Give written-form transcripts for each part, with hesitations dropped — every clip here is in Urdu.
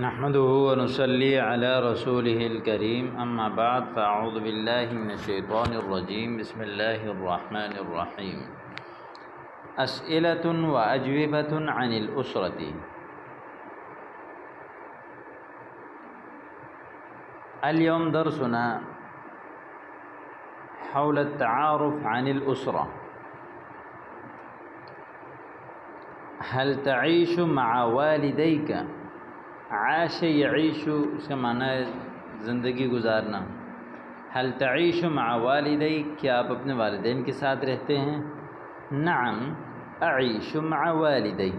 نحمده ونصلي على رسوله الكريم اما بعد فاعوذ بالله من الشيطان الرجيم بسم الله الرحمن الرحيم أسئلة وأجوبة عن الأسرة. اليوم درسنا حول التعارف عن الأسرة. هل تعيش مع والديك؟ عاش يعيش اس کا معنی ہے زندگی گزارنا. هل تعيش مع والديك؟ کیا آپ اپنے والدین کے ساتھ رہتے ہیں؟ نعم اعيش مع والدي.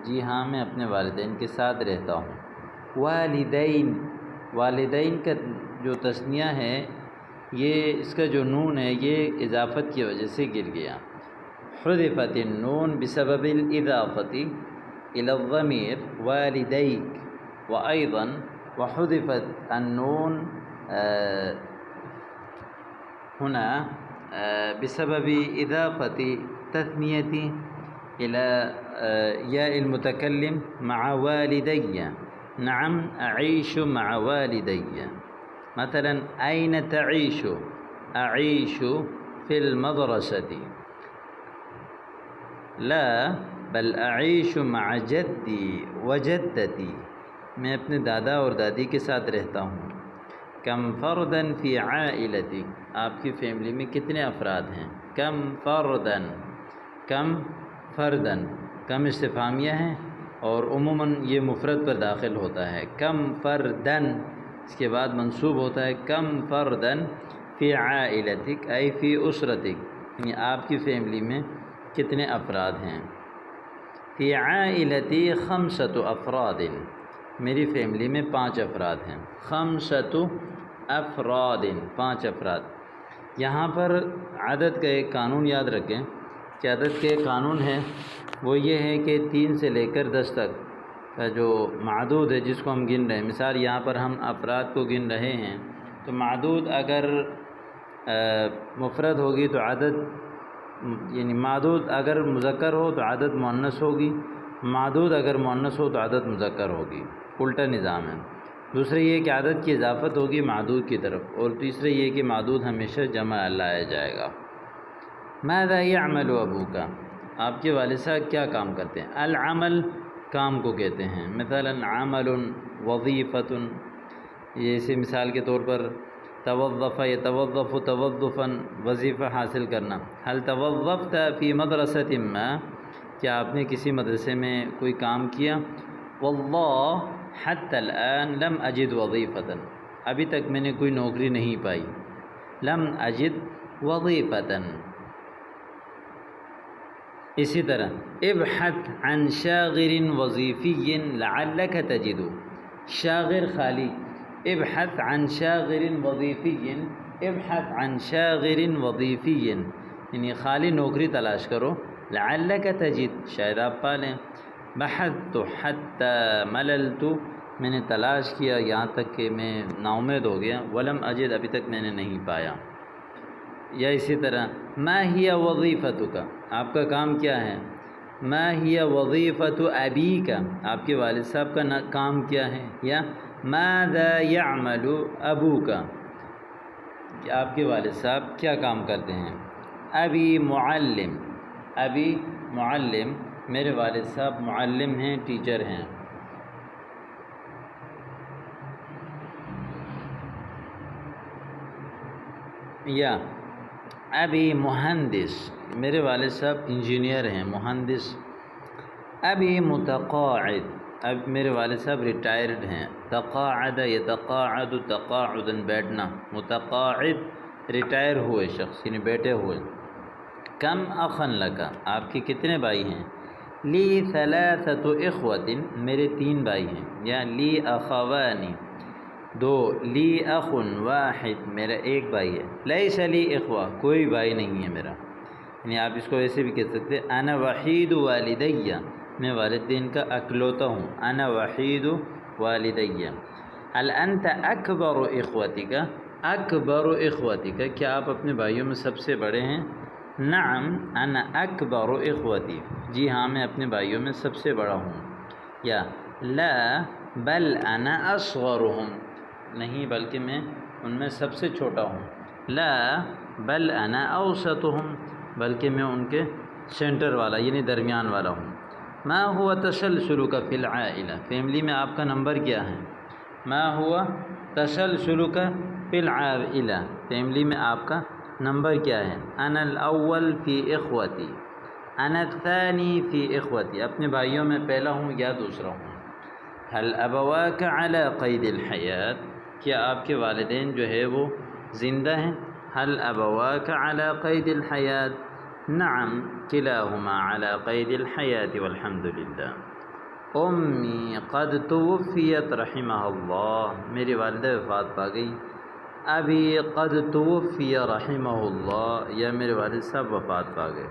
جی ہاں، میں اپنے والدین کے ساتھ رہتا ہوں. والدین، والدین کا جو تثنیہ ہے، یہ اس کا جو نون ہے یہ اضافت کی وجہ سے گر گیا. حذفت النون بسبب الاضافة الى الضمير والديك، وأيضا وحذفت النون هنا بسبب إضافة تثنية إلى ياء المتكلم مع والدي. نعم أعيش مع والدي. مثلا أين تعيش؟ أعيش في المدرسة. لا بل أعيش مع جدي وجدتي. میں اپنے دادا اور دادی کے ساتھ رہتا ہوں. کم فردن فی عائلتی. آپ کی فیملی میں کتنے افراد ہیں؟ کم فردن، کم فردن، کم استفہامیہ ہیں اور عموماً یہ مفرد پر داخل ہوتا ہے. کم فردن اس کے بعد منصوب ہوتا ہے کم فردن فی عائلتک ای فی اسرتک، یعنی آپ کی فیملی میں کتنے افراد ہیں. فی عائلتی 5 افراد. میری فیملی میں 5 افراد ہیں. 5 افراد، 5 افراد. یہاں پر عدد کا ایک قانون یاد رکھیں کہ عدد کے قانون ہے وہ یہ ہے کہ 3 سے لے کر 10 تک کا جو معدود ہے جس کو ہم گن رہے ہیں، مثال یہاں پر ہم افراد کو گن رہے ہیں تو معدود اگر مفرد ہوگی تو عدد، یعنی معدود اگر مذکر ہو تو عدد مؤنث ہوگی، معدود اگر مؤنث ہو تو عدد مذکر ہوگی. الٹا نظام ہے. دوسرے یہ کہ عدد کی اضافت ہوگی معدود کی طرف، اور تیسرے یہ کہ معدود ہمیشہ جمع لایا جائے گا. ماذا يعمل ابوک؟ آپ کے والد صاحب کیا کام کرتے ہیں؟ العمل کام کو کہتے ہیں. مثلا عمل وظیفۃ، جیسے مثال کے طور پر توظف یتوظف توظفا، وظیفہ حاصل کرنا. هل توظفت فی مدرسۃ ما؟ کیا آپ نے کسی مدرسے میں کوئی کام کیا؟ واللہ حتی الآن لم اجد وظیفۃ. ابھی تک میں نے کوئی نوکری نہیں پائی. لم اجد وظیفۃ. اسی طرح ابحث عن شاغر وظیفی لعلک تجد. شاغر خالی، ابحث عن شاغر وظیفی، ابحث عن شاغر وظیفی، یعنی خالی نوکری تلاش کرو. لعلک تجد، شاید آپ پا لیں. بحثت حتی مللت، میں نے تلاش کیا یہاں تک کہ میں ناامید ہو گیا. ولم اجد، ابھی تک میں نے نہیں پایا. یا اسی طرح ما ہی وظیفتک، آپ کا کام کیا ہے؟ ما ہی وظیفت ابیک، آپ کے والد صاحب کا کام کیا ہے؟ یا ماذا یعمل ابوک، آپ کے والد صاحب کیا کام کرتے ہیں؟ ابی معلم، ابی معلم، میرے والد صاحب معلم ہیں، ٹیچر ہیں. یا ابی مہندس، میرے والد صاحب انجینئر ہیں، مہندس. ابی متقاعد، اب میرے والد صاحب ریٹائرڈ ہیں. تقاعد یتقاعد تقاعدا، بیٹھنا. متقاعد ریٹائر ہوئے شخص، یعنی بیٹھے ہوئے. کم اخن لکا، آپ کے کتنے بھائی ہیں؟ لی 3 اخوۃ، میرے 3 بھائی ہیں. یا لی اخوان 2، لی اخ واحد، میرا 1 بھائی ہے. لیس لی اخوہ، کوئی بھائی نہیں ہے میرا. یعنی آپ اس کو ایسے بھی کہہ سکتے ہیں انا وحید والدی، میں والدین کا اکلوتا ہوں. انا وحید والدی. هل انت اکبر اخوتک؟ اکبر اخوتک، کیا آپ اپنے بھائیوں میں سب سے بڑے ہیں؟ نعم انا اکبر اخوتی، جی ہاں میں اپنے بھائیوں میں سب سے بڑا ہوں. یا لا بل انا اصغرهم، نہیں بلکہ میں ان میں سب سے چھوٹا ہوں. لا بل انا اوسطهم، بلکہ میں ان کے سینٹر والا یعنی درمیان والا ہوں. ما ہوا تسلسلک فی العائلہ، فیملی میں آپ کا نمبر کیا ہے؟ ما ہوا تسلسلک فی العائلہ، فیملی میں آپ کا نمبر کیا ہے؟ انا الاول فی اخوتی، انا الثانی فی اخوتی، اپنے بھائیوں میں پہلا ہوں یا دوسرا ہوں. هل ابواک علی قید الحیات، کیا آپ کے والدین جو ہے وہ زندہ ہیں؟ هل ابواک علی قید الحیات؟ نعم کلاہما علی قید الحیات والحمد للہ. امی قد توفیت رحمہ اللہ، میری والدہ وفات پا گئی. ابی قد توفی رحمہ اللہ، یا میرے والد صاحب وفات پا گئے.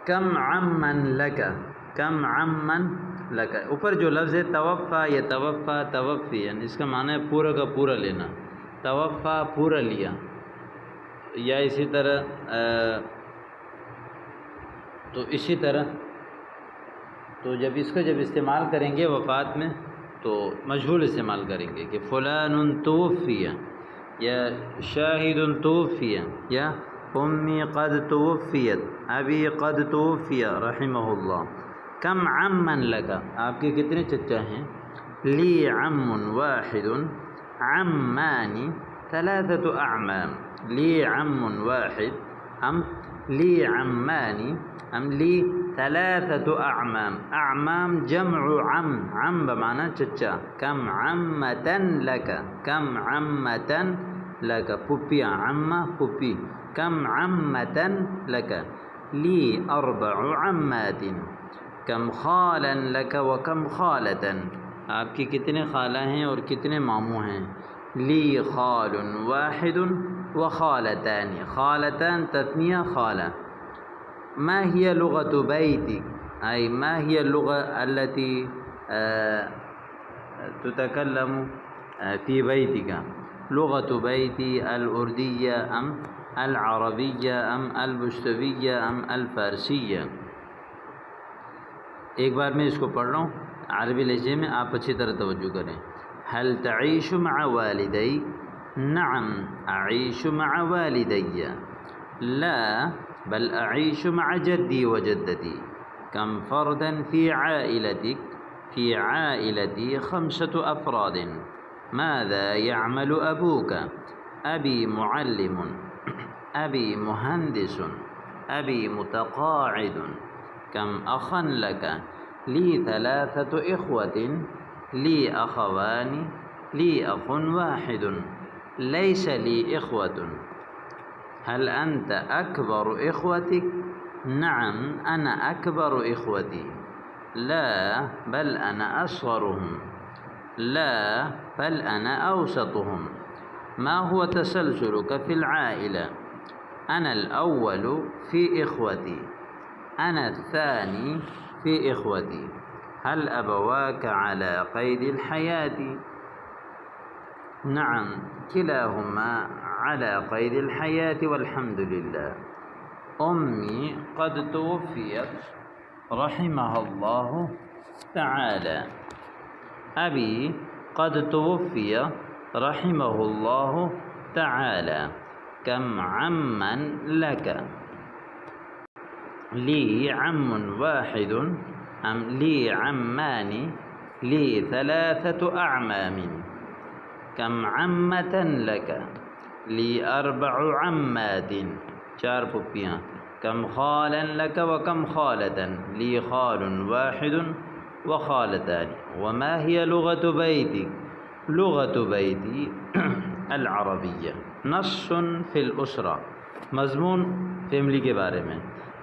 کم عمن لکا، کم عمن لکا، اوپر جو لفظ ہے توفا یا توفا توفی، اس کا معنی ہے پورا کا پورا لینا. توفا پورا لیا، یا اسی طرح تو جب اس کا استعمال کریں گے وفات میں تو مجہول استعمال کریں گے کہ فلان توفی یا شاہد توفی یا امی قد توفیت ابی قد توفی رحمہ اللہ. کم عمن لکا، آپ کے کتنے چچا ہیں؟ لی عم واحد عمانی ثلاثة اعمام، لی عم واحد ام لی عمانی ام لی ثلاثة اعمام، اعمام جمع عم، عم بمعنی چچا. کم عمتن لکا، کم عمتن لکا، پھپھیاں، عمہ پھپھی. کم عمتن لکا، لی اربع عمات. کم خالا لک و کم خالتن، آپ کی کتنے خالہ ہیں اور کتنے ماموں ہیں؟ لی خال واحد و خالتان، خالتان تثنیہ خالہ. ما هي لغة بيتك، أي ما هي اللغة التي تتكلم في بيتك؟ لغة بيتي الأردية أم العربية أم البشتوية أم الفارسية؟ ایک بار میں اس کو پڑھ رہا ہوں عربی لہجے میں، آپ اچھی طرح توجہ کریں. هل تعيش مع والدي؟ نعم أعيش مع والدي. لا بل أعيش مع جدي وجدتي. كم فردا في عائلتك؟ في عائلتي 5 أفراد. ماذا يعمل أبوك؟ أبي معلم، أبي مهندس، أبي متقاعد. كم أخا لك؟ لي 3 إخوة، لي أخوان، لي أخ واحد. ليس لي إخوة. هل أنت أكبر إخوتك؟ نعم أنا أكبر إخوتي. لا بل أنا أصغرهم. لا بل أنا أوسطهم. ما هو تسلسلك في العائلة؟ أنا الأول في إخوتي، أنا الثاني في إخوتي. هل أبواك على قيد الحياة؟ نعم كلاهما على قيد الحياة والحمد لله. أمي قد توفيت رحمها الله تعالى. أبي قد توفي رحمه الله تعالى. كم عما لك؟ لي عم واحد أم لي عمان، لي 3 أعمام. كم عمة لك؟ لي 4 عمات، 4 پھپھیاں. كم خالا لك وكم خالة؟ لي خال واحد وخالتان. وما هي لغة بيتك؟ لغة بيتي العربية. نص في الأسرة، مضمون فیملی کے بارے میں.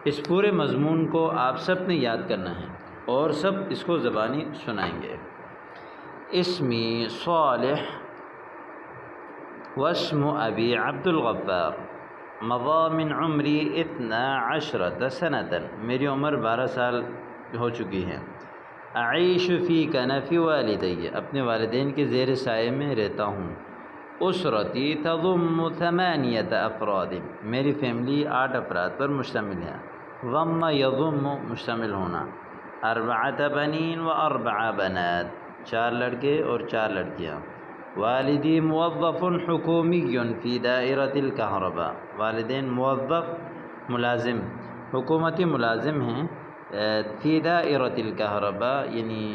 اس پورے مضمون کو آپ سب نے یاد کرنا ہے اور سب اس کو زبانی سنائیں گے. اسمی صالح واسم ابی عبد الغفار. مضى من عمری 12 سنة، میری عمر 12 سال ہو چکی ہے. اعیش فی کنف والدی، اپنے والدین کے زیر سائے میں رہتا ہوں. اسرتی تضم 8 افراد، میری فیملی 8 افراد پر مشتمل ہے. ضم یضم مشتمل ہونا. اربعۃ بنین و اربع بنات، 4 لڑکے اور 4 لڑکیاں۔ والدی موظف حکومی فی دائرۃ الکہرباء، والدین موظف ملازم حکومتی ملازم ہیں فی دائرۃ الکہرباء یعنی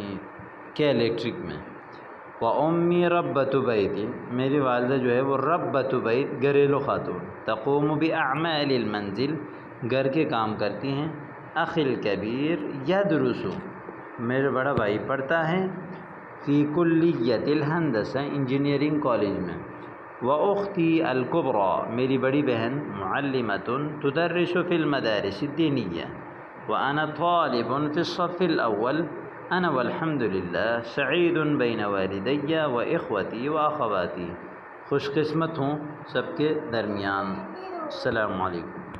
کہ الیکٹرک میں۔ وَأُمِّي رَبَّةُ بَيْتٍ، میری والدہ جو ہے وہ ربۃ بیت گھریلو خاتون، تقوم بأعمال المنزل، گھر کے کام کرتی ہیں۔ اخی الکبیر یدرس، میرا بڑا بھائی پڑھتا ہے فی کلیۃ الہندسہ، انجینئرنگ کالج میں۔ وأختی الکبریٰ، میری بڑی بہن معلمۃ تدرس فی المدارس الدینیہ۔ وأنا طالب فی الصف الأول، انا والحمد للہ سعید بین والدی و اخوتی و اخواتی، خوش قسمت ہوں سب کے درمیان۔ السلام علیکم۔